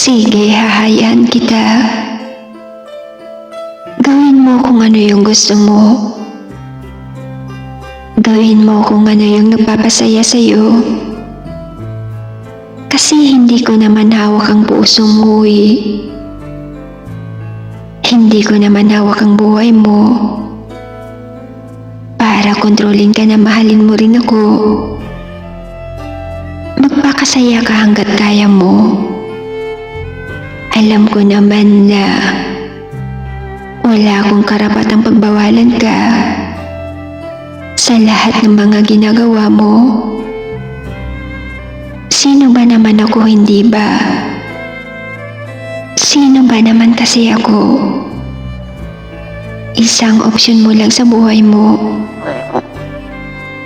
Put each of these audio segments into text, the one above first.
Sige, hahayaan kita. Gawin mo kung ano yung gusto mo. Gawin mo kung ano yung nagpapasaya sa'yo. Kasi hindi ko naman hawak ang puso mo eh. Hindi ko naman hawak ang buhay mo. Para kontrolin ka na mahalin mo rin ako. Magpakasaya ka hanggat kaya mo. Alam ko naman na wala akong karapatang pagbawalan ka sa lahat ng mga ginagawa mo. Sino ba naman ako, hindi ba? Sino ba naman kasi ako? Isang opsyon mo lang sa buhay mo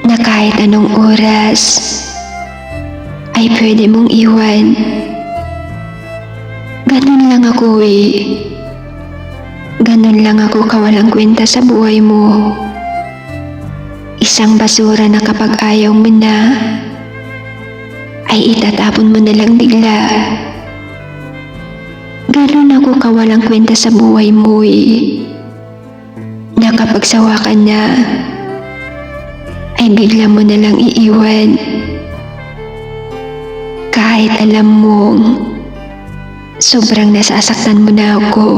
na kahit anong oras ay pwede mong iwan. Ganun lang ako eh. Ganun lang ako kawalang kwenta sa buhay mo. Isang basura na kapag ayaw mo na, ay itatapon mo na lang bigla. Ganun ako kawalang kwenta sa buhay mo eh. Na kapag sawa ka na, ay bigla mo na lang iiwan. Kahit alam mong sobrang nasasaktan mo na ako,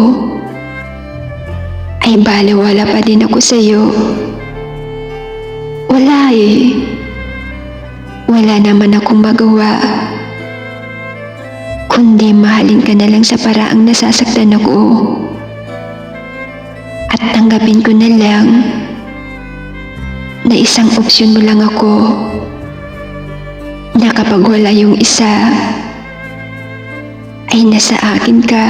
ay balewala pa din ako sa'yo. Wala eh. Wala naman akong magawa. Kundi mahalin ka na lang sa paraang nasasaktan ako. At tanggapin ko na lang na isang opsyon mo lang ako. Na kapag wala yung isa, ay nasa akin ka.